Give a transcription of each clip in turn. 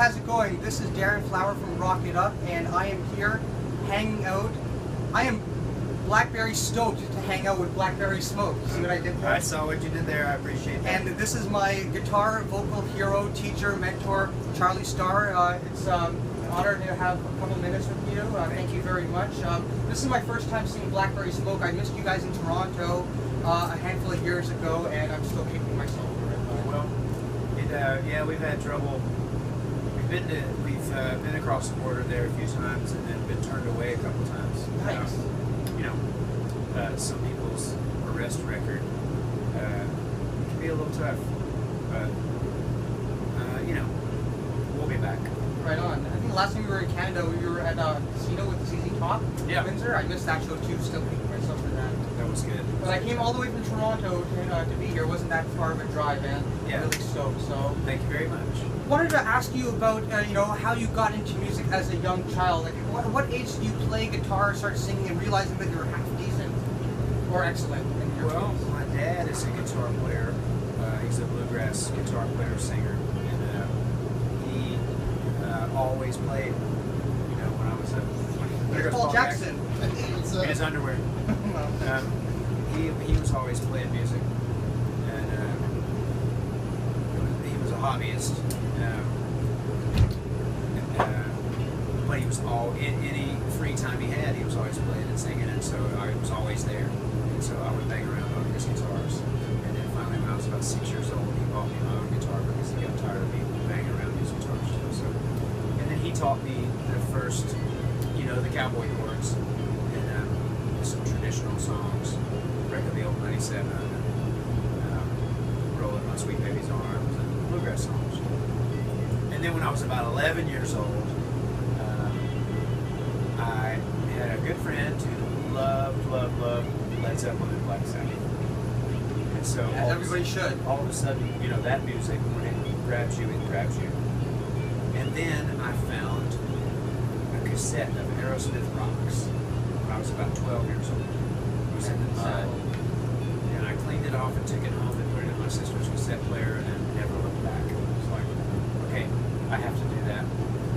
how's it going? This is Darren Flower from Rock It Up, and I am here hanging out. I am Blackberry stoked to hang out with Blackberry Smoke. See what I did there? I saw what you did there. I appreciate that. And this is my guitar vocal hero, teacher, mentor, Charlie Starr. It's an honor to have a couple minutes with you. Thank you very much. This is my first time seeing Blackberry Smoke. I missed you guys in Toronto a handful of years ago, and I'm still kicking myself for it. Well, yeah, we've had trouble. We've been across the border there a few times, and then been turned away a couple times. Nice. Some people's arrest record can be a little tough, but we'll be back. Right on. I think the last time we were in Canada, we were at a casino with ZZ Top in Windsor. I missed that show too, still kicking myself for that. That was good. But I came all the way from Toronto to be here. It wasn't that far of a drive, man. Yeah. Really stoked. So Thank you very much. wanted to ask you about how you got into music as a young child. Like, what age did you play guitar, start singing, and realizing that you were half decent or excellent in your Well, case? my dad is a guitar player. He's a bluegrass guitar player, singer, and he always played. When I was There's Paul Jackson. in his underwear. He was always playing music, and he was a hobbyist. But he was any free time he had, he was always playing and singing, and so I was always there. And so I would bang around on his guitars. And then finally, when I was about 6 years old, he bought me my own guitar because he got tired of me banging around his guitars too. So, and then he taught me the first, the cowboy chords and some traditional songs, Wreck of the Old 97, and Rolling My Sweet Baby's Arms, and bluegrass songs. And then when I was about 11 years old, I had a good friend who loved Led Zeppelin and Black Sabbath. And so As everybody should. all of a sudden, that music, when it grabs you, it grabs you. And then I found a cassette of Aerosmith Rocks when I was about 12 years old. It was in the mud. And I cleaned it off and took it home and put it in my sister's cassette player and never looked back. It was like, okay, I have to do that.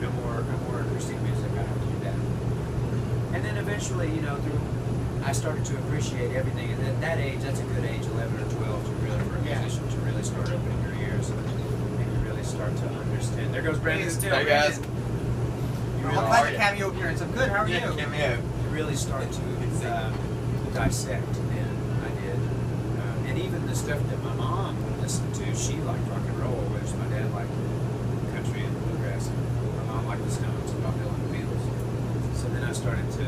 No more interesting music, I have to do that. And then eventually, I started to appreciate everything. And at that age, that's a good age, 11 or 12, to really, for a musician, to really start opening your ears and really start to understand. There goes Brandon still. Hey guys. All kinds of cameo appearance. I'm good. How are you? Cameo. You really start to dissect, and I did. And even the stuff that my mom listened to, she liked rock and roll, whereas my dad liked country and bluegrass. My mom liked the Stones and Bob Dylan and the Beatles. So then I started to,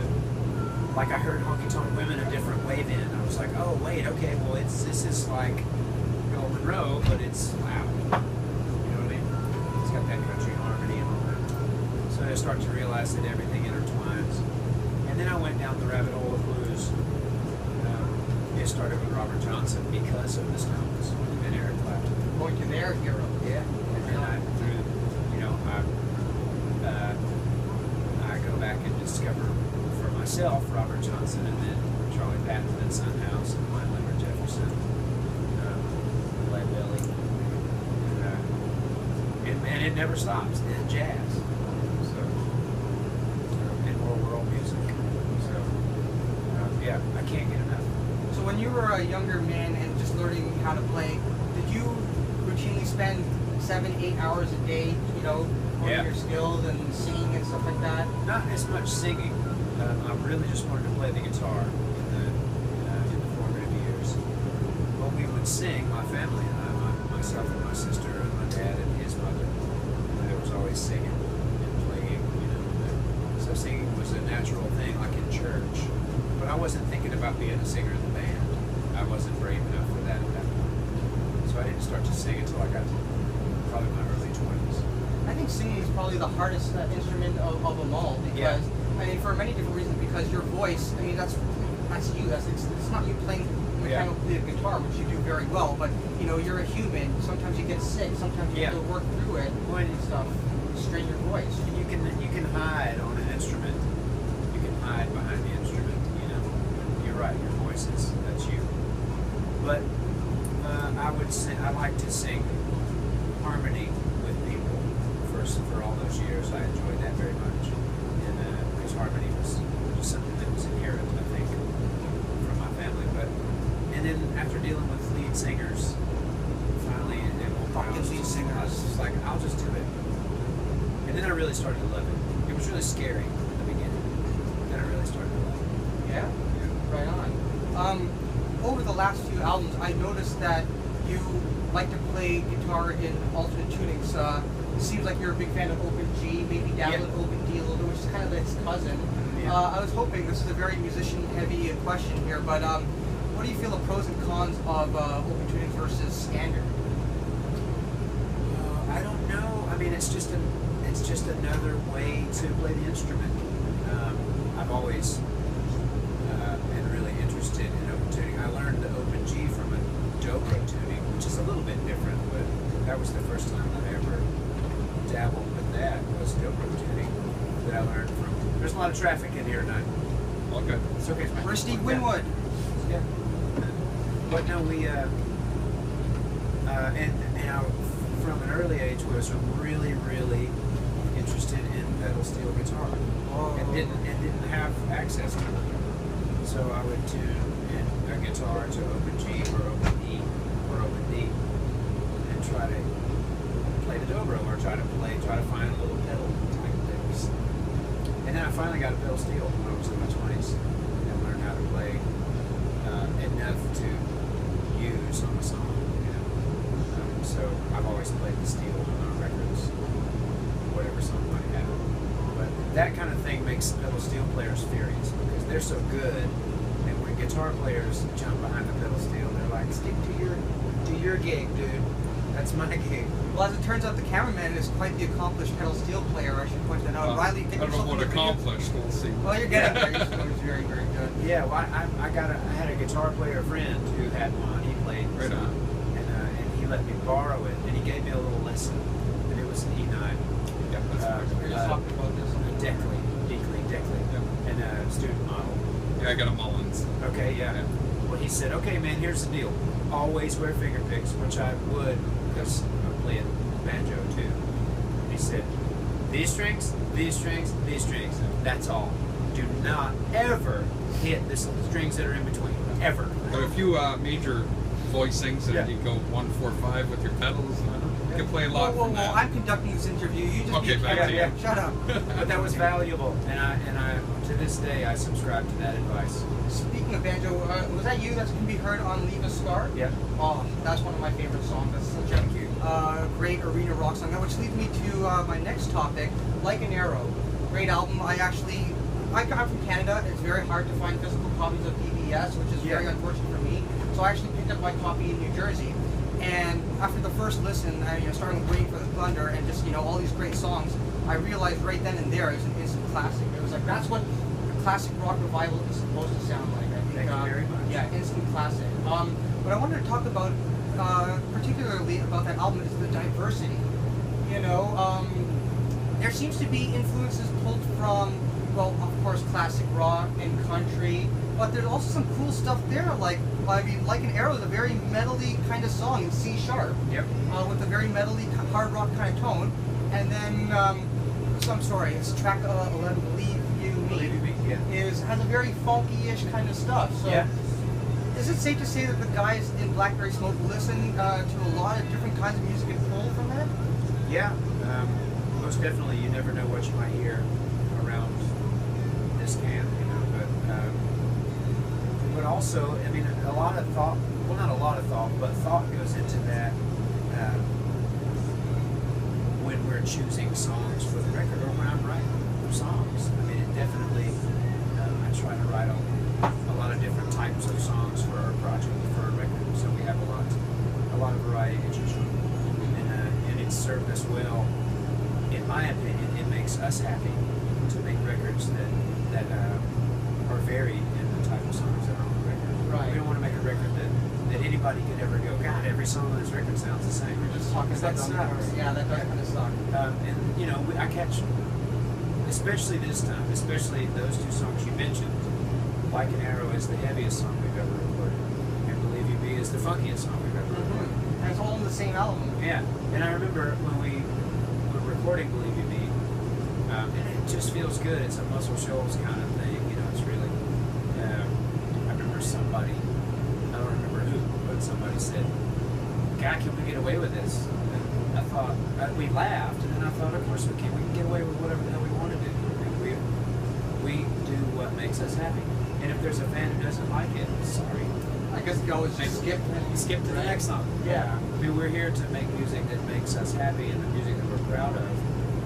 I heard Honky Tonk Women a different way then. I was like, oh wait, okay, well this is like Old Monroe, but it's loud. You know what I mean? It's got that country harmony and all that. So I started to realize that everything intertwines. And then I went down the rabbit hole of blues. It started with Robert Johnson because of the Stones and Eric Clapton. Going to their hero. Yeah. And then I go back and discover for myself Robert Johnson, and then Charlie Patton and Son House, and Mine Leonard Jefferson, Lead Belly. And it never stops. And jazz. And more world music. So, yeah, I can't get enough. So when you were a younger man and just learning how to play, did you routinely spend 7-8 hours a day, honing your skills and singing and stuff like that? Not as much singing. I really just wanted to play the guitar in the formative years. But we would sing, my family and I, myself and my sister and my dad and his mother. There was always singing and playing, So singing was a natural thing, like in church. But I wasn't thinking about being a singer in the band. I wasn't brave enough for that at that point. So I didn't start to sing until I got to probably my early 20s. I think singing is probably the hardest instrument of them all because, for many different reasons, because your voice, that's you. It's not you playing mechanically the guitar, which you do very well, but, you're a human. Sometimes you get sick. Sometimes you have to work through it and stuff. Strain your voice. And you can hide on an instrument. You can hide behind the instrument. You're right. Your voice that's you. But I like to sing harmony with people for all those years. I enjoyed that very much, and because harmony was just something that was inherent, I think, from my family. And then after dealing with lead singers, finally, at one point, I was just like, I'll just do it. And then I really started to love it. It was really scary at the beginning. Then I really started to love it. Yeah? Right on. Over the last few albums, I noticed that you like to play guitar in alternate tunings. Seems like you're a big fan of Open G, maybe dabble in Open D a little bit, which is kind of its cousin. Yeah. I was hoping, this is a very musician-heavy question here, but what do you feel the pros and cons of open tuning versus standard? I don't know. I mean, it's just another way to play the instrument. I've always been really interested in open tuning. I learned the open G from a dobro tuning, which is a little bit different, but that was the first time I ever dabbled with that, was dobro tuning, that I learned from. There's a lot of traffic in here tonight. All good. It's okay. Where's Steve Winwood? Yeah. But no, we and I, from an early age, was really, really interested in pedal steel guitar, and didn't have access to it. So I would tune in a guitar to open G or open E or open D, and try to play the dobro, or try to find little pedal type things. And then I finally got a pedal steel when I was in my 20s, and learned how to play enough to use on a song. So I've always played the steel on records, whatever song might have. But that kind of thing makes pedal steel players furious, because they're so good, and when guitar players jump behind the pedal steel, they're like, stick to your gig, dude. That's my gig. Well, as it turns out, the cameraman is quite the accomplished pedal steel player. I should point that out. Riley, I don't know what accomplished. We'll see. Well, you're getting there. He's very, very good. Yeah, well, I had a guitar player friend who had one. He played Right on. And he let me borrow it, and he gave me a little lesson, and it was an E9. Yeah, that's We were just talking about this. Deckley, and student model. Yeah, I got a Mullins. Okay, yeah. Well, he said, okay, man, here's the deal. Always wear finger picks, which I would, because I'm playing banjo too. He said, these strings, that's all. Do not ever hit the strings that are in between, ever. But if you major voicings and Yeah. you go 1-4-5 with your pedals, you can play a lot Whoa, from that. I'm conducting this interview. You just Okay, be back to careful. you. Shut up. But that was valuable, and I to this day I subscribe to that advice. Speaking of banjo, was that you that can be heard on Leave a Scar? Yeah. Oh, that's one of my favorite songs. That's such a great arena rock song. Which leads me to my next topic, Like an Arrow. Great album. I'm from Canada. It's very hard to find physical copies of PBS, which is very unfortunate for me. So I actually picked up my copy in New Jersey. And after the first listen, I started waiting for the thunder and just, all these great songs, I realized right then and there it was an instant classic. It was like, that's what a classic rock revival is supposed to sound like. I think, Thank you very much. Yeah, instant classic. What I wanted to talk about, particularly about that album, is the diversity. There seems to be influences pulled from, well, of course, classic rock and country, but there's also some cool stuff there, like an Arrow is a very metally kind of song in C sharp. Yep. With a very metally hard rock kind of tone. And then, so I'm sorry, it's track 11, Believe You Me, has a very funky-ish kind of stuff. So Yeah. is it safe to say that the guys in Blackberry Smoke listen to a lot of different kinds of music and pull from that? Yeah, most definitely. You never know what you might hear around this camp, but also, I mean, a lot of thought, well, not a lot of thought, but thought goes into that when we're choosing songs for the record, or when I'm writing songs. I mean, it definitely, I try to write a lot of different types of songs for our project, for a record, so we have a lot of variety to choose from, and it's served us well. In my opinion, it makes us happy to make records that are varied in the type of songs that are on the record. Right. We don't want to make a record that anybody could ever go, God, every song on this record sounds the same. We're just talking about that sucks. Yeah, that does kind of suck. And I catch, especially this time, especially those two songs you mentioned. Like an Arrow is the heaviest song we've ever recorded, and Believe You Me is the funkiest song we've ever recorded. And it's all on the same album. Yeah, and I remember when we were recording Believe You Me, and it just feels good. It's a Muscle Shoals kind of thing, you know. It's really. I remember somebody, I don't remember who, but somebody said, "God, can we get away with this?" And I thought we laughed, and then I thought, of course we can. We can get away with whatever the hell we want to do. We do what makes us happy, and if there's a fan who doesn't like it, sorry. I guess you can always just skip to the next song. Yeah. I mean, we're here to make music that makes us happy and the music that we're proud of.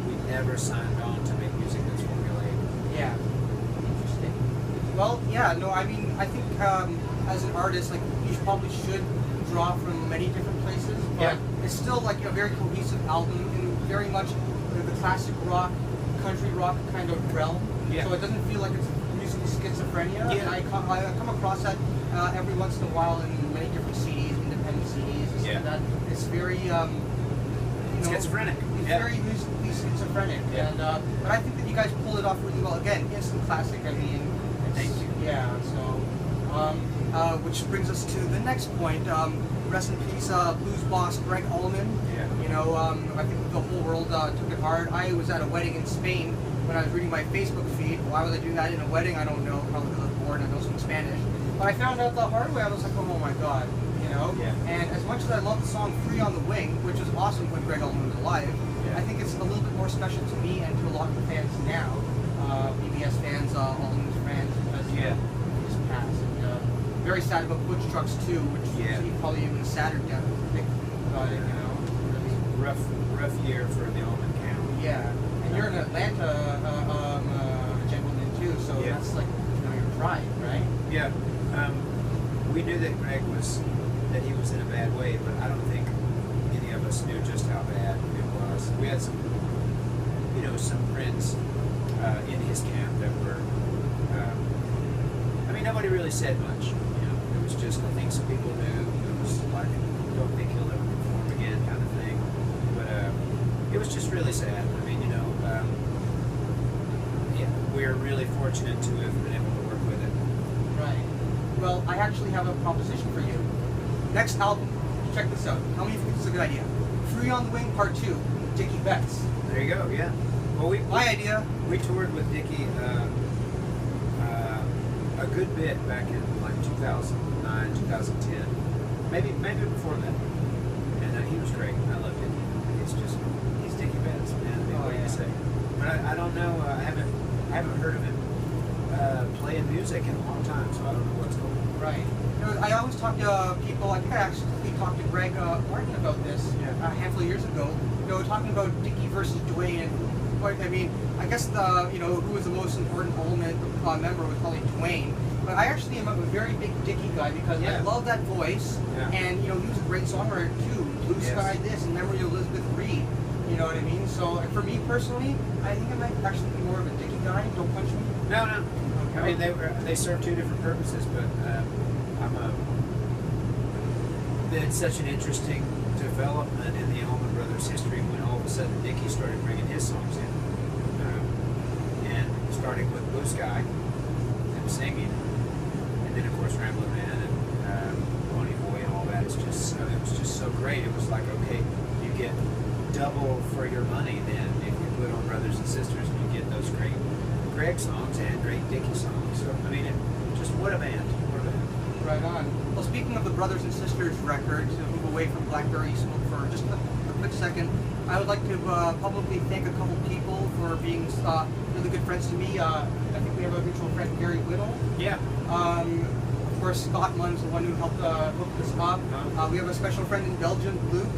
We never signed on to make music that's formulaic. Yeah. Interesting. Well, yeah, no, I mean, I think as an artist, like, you probably should draw from many different places, but Yeah. it's still like a very cohesive album and very much the classic rock, country rock kind of realm. Yeah. So it doesn't feel like it's musical schizophrenia. Yeah. And I come across that every once in a while in many different CDs, independent CDs, and stuff Yeah. like that. It's very, Schizophrenic. It's Yeah. very musically schizophrenic. Yeah. And but I think that you guys pull it off really well. Again, instant classic. I mean, Thank you. Yeah. So, which brings us to the next point. Rest in peace, blues boss Gregg Allman. Yeah. You know, I think the whole world took it hard. I was at a wedding in Spain when I was reading my Facebook feed. Why was I doing that in a wedding? I don't know. Probably because I was bored and I know some Spanish. But I found out the hard way. I was like, oh my god, you know. Yeah. And as much as I love the song "Free on the Wing," which was awesome when Gregg Allman was alive, Yeah. I think it's a little bit more special to me and to a lot of the fans now, BBS fans, Allman's fans, because he just passed. And, very sad about Butch Trucks too, which Yeah. is probably even sadder death about it, you know. Really. Rough year for the Allman Count. Yeah. And you're an Atlanta gentleman too, so Yeah. that's like, you know, your pride, right? Yeah. We knew that that he was in a bad way, but I don't think any of us knew just how bad it was. We had some friends in his camp that were, I mean, nobody really said much. You know, it was just, I think some people knew. It was like, don't think he'll ever perform again kind of thing. But it was just really sad. I mean, you know, yeah, we're really fortunate to have been able to work with it. Right. Well, I actually have a proposition for you. Next album, check this out. How many of you think this is a good idea? Free on the Wing Part 2, Dickie Betts. There you go, yeah. Well, My idea. We toured with Dickie a good bit back in like 2009, 2010, maybe before that. And he was great. I love Dickie. He's Dickie Betts, man. I mean, what do you say? But I don't know. I haven't heard of him playing music in a long time, so I don't know what's going on. Right. You know, I always talk to people. I think I actually talked to Greg Martin about this a handful of years ago. You know, talking about Dickie versus Dwayne, and what I mean. I guess who was the most important Allman member was probably Dwayne. But I actually am a very big Dickie guy because I love that voice, and you know he was a great songwriter too. Blue Sky this and Memory of Elizabeth Reed. You know what I mean? So for me personally, I think I might actually be more of a Dickie guy. Don't punch me. No. Okay. I mean, they serve two different purposes, but it's such an interesting development in the Allman Brothers' history when all of a sudden Dickie started bringing his songs in, and starting with Blue Sky and singing, and then of course Ramblin' Man and Pony Boy and all that. It was just so great. It was like, okay, you get double for your money then if you put on Brothers and Sisters, and you get those great Gregg songs and great Dickie songs. So I mean, what a band. Right on. Well, speaking of the Brothers and Sisters record, to move away from Blackberry Smoke for just a quick second, I would like to publicly thank a couple people for being really good friends to me. I think we have a mutual friend, Gary Whittle. Yeah. Of course, Scott Munn's the one who helped hook this up. We have a special friend in Belgium, Luke.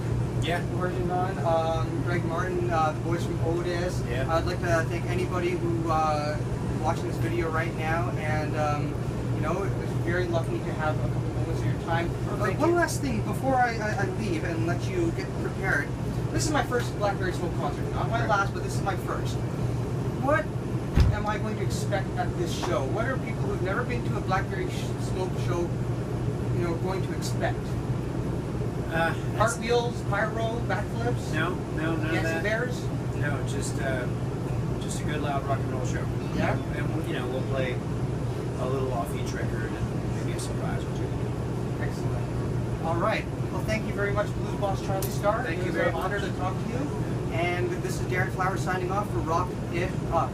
Yeah. Working on Greg Martin, the boys from Otis. Yeah. I'd like to thank anybody who is watching this video right now, and you know, it was very lucky to have a couple moments of your time. One last thing before I leave and let you get prepared. This is my first Blackberry Smoke concert. Not my last, but this is my first. What am I going to expect at this show? What are people who've never been to a Blackberry Smoke show, you know, going to expect? Cartwheels, pyro, backflips? No, none of Dancing that. bears? No, just a good loud rock and roll show. Yeah. And you know, we'll play a little off each record and maybe a surprise or two. Excellent. All right. Well, thank you very much, Blues Boss Charlie Starr. Thank it you was very an honor much. to talk to you. And this is is Darren Flowers signing off for Rock It Up.